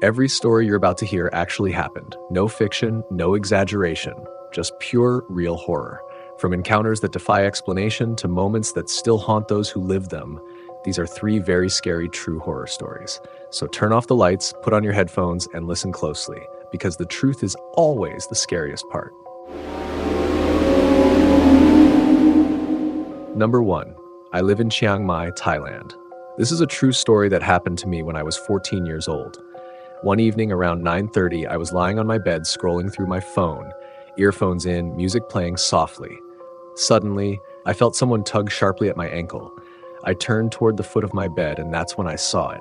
Every story you're about to hear actually happened. No fiction, no exaggeration, just pure, real horror. From encounters that defy explanation to moments that still haunt those who live them, these are three very scary true horror stories. So turn off the lights, put on your headphones, and listen closely, because the truth is always the scariest part. Number 1. I live in Chiang Mai, Thailand. This is a true story that happened to me when I was 14 years old. One evening around 9:30, I was lying on my bed scrolling through my phone, earphones in, music playing softly. Suddenly, I felt someone tug sharply at my ankle. I turned toward the foot of my bed, and that's when I saw it.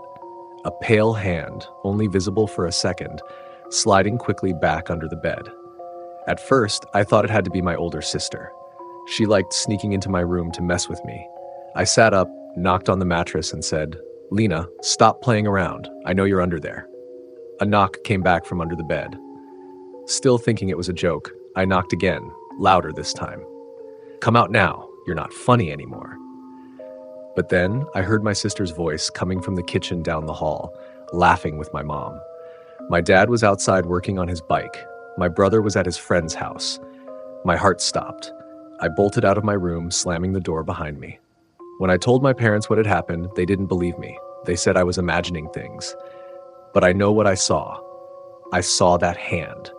A pale hand, only visible for a second, sliding quickly back under the bed. At first, I thought it had to be my older sister. She liked sneaking into my room to mess with me. I sat up, knocked on the mattress, and said, "Lena, stop playing around. I know you're under there." A knock came back from under the bed. Still thinking it was a joke, I knocked again, louder this time. "Come out now. You're not funny anymore." But then I heard my sister's voice coming from the kitchen down the hall, laughing with my mom. My dad was outside working on his bike. My brother was at his friend's house. My heart stopped. I bolted out of my room, slamming the door behind me. When I told my parents what had happened, they didn't believe me. They said I was imagining things. But I know what I saw. I saw that hand.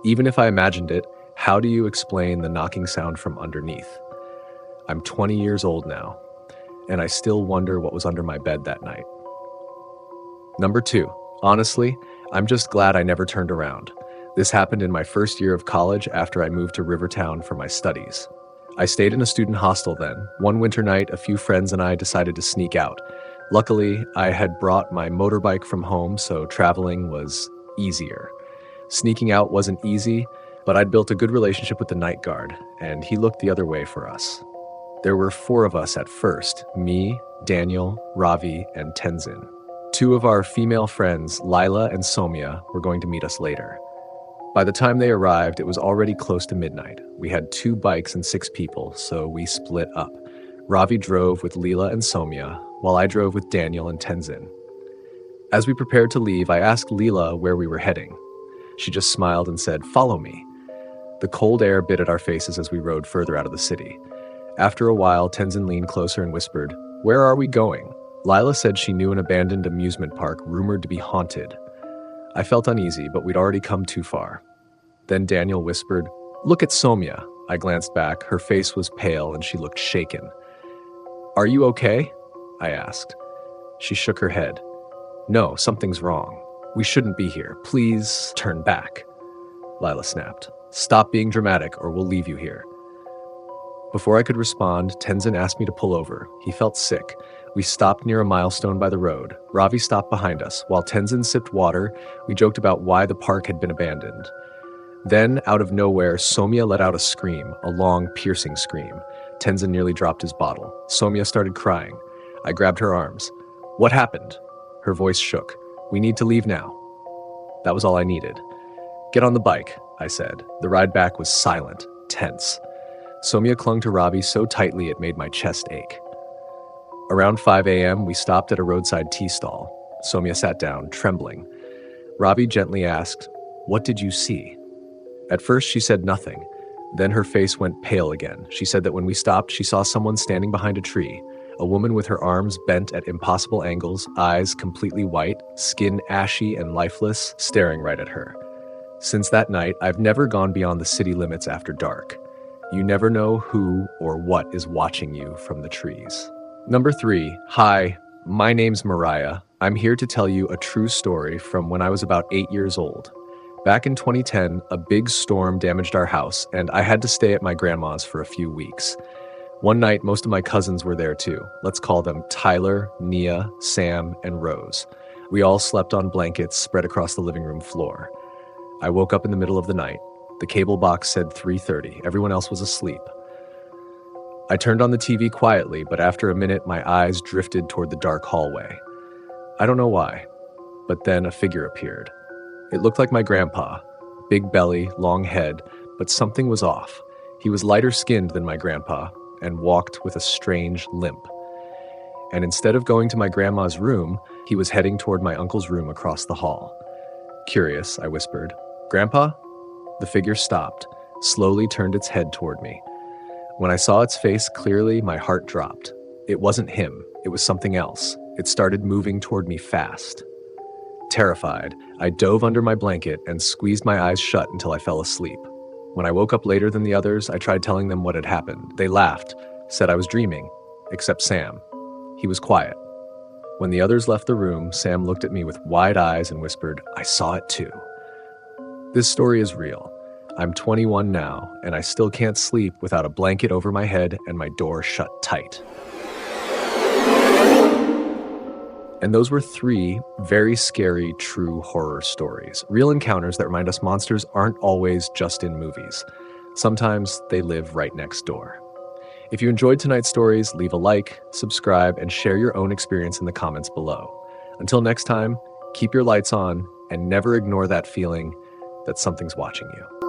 Even if I imagined it, how do you explain the knocking sound from underneath? I'm 20 years old now, and I still wonder what was under my bed that night. Number 2. Honestly, I'm just glad I never turned around. This happened in my first year of college after I moved to Rivertown for my studies. I stayed in a student hostel then. One winter night, a few friends and I decided to sneak out. Luckily, I had brought my motorbike from home, so traveling was easier. Sneaking out wasn't easy, but I'd built a good relationship with the night guard, and he looked the other way for us. There were 4 of us at first: me, Daniel, Ravi, and Tenzin. 2 of our female friends, Lila and Somya, were going to meet us later. By the time they arrived, it was already close to midnight. We had 2 bikes and 6 people, so we split up. Ravi drove with Leela and Somya, while I drove with Daniel and Tenzin. As we prepared to leave, I asked Leela where we were heading. She just smiled and said, "Follow me." The cold air bit at our faces as we rode further out of the city. After a while, Tenzin leaned closer and whispered, "Where are we going?" Lila said she knew an abandoned amusement park rumored to be haunted. I felt uneasy, but we'd already come too far. Then Daniel whispered, "Look at Somya." I glanced back. Her face was pale and she looked shaken. "Are you okay?" I asked. She shook her head. "No, something's wrong. We shouldn't be here. Please turn back." Lila snapped. "Stop being dramatic or we'll leave you here." Before I could respond, Tenzin asked me to pull over. He felt sick. We stopped near a milestone by the road. Ravi stopped behind us. While Tenzin sipped water, we joked about why the park had been abandoned. Then, out of nowhere, Somya let out a scream, a long, piercing scream. Tenzin nearly dropped his bottle. Somya started crying. I grabbed her arms. "What happened?" Her voice shook. "We need to leave now." That was all I needed. "Get on the bike," I said. The ride back was silent, tense. Somya clung to Ravi so tightly it made my chest ache. Around 5 a.m., we stopped at a roadside tea stall. Somya sat down, trembling. Ravi gently asked, "What did you see?" At first, she said nothing. Then her face went pale again. She said that when we stopped, she saw someone standing behind a tree, a woman with her arms bent at impossible angles, eyes completely white, skin ashy and lifeless, staring right at her. Since that night, I've never gone beyond the city limits after dark. You never know who or what is watching you from the trees. Number 3. Hi, my name's Mariah. I'm here to tell you a true story from when I was about 8 years old. Back in 2010, a big storm damaged our house, and I had to stay at my grandma's for a few weeks. One night, most of my cousins were there too. Let's call them Tyler, Nia, Sam, and Rose. We all slept on blankets spread across the living room floor. I woke up in the middle of the night. The cable box said 3:30. Everyone else was asleep. I turned on the TV quietly, but after a minute, my eyes drifted toward the dark hallway. I don't know why, but then a figure appeared. It looked like my grandpa. Big belly, long head, but something was off. He was lighter skinned than my grandpa and walked with a strange limp. And instead of going to my grandma's room, he was heading toward my uncle's room across the hall. Curious, I whispered. Grandpa? The figure stopped, slowly turned its head toward me. When I saw its face clearly, my heart dropped. It wasn't him, it was something else. It started moving toward me fast. Terrified, I dove under my blanket and squeezed my eyes shut until I fell asleep. When I woke up later than the others, I tried telling them what had happened. They laughed, said I was dreaming, except Sam. He was quiet. When the others left the room, Sam looked at me with wide eyes and whispered, I saw it too. This story is real. I'm 21 now, and I still can't sleep without a blanket over my head and my door shut tight. And those were 3 very scary, true horror stories. Real encounters that remind us monsters aren't always just in movies. Sometimes they live right next door. If you enjoyed tonight's stories, leave a like, subscribe, and share your own experience in the comments below. Until next time, keep your lights on and never ignore that feeling that something's watching you.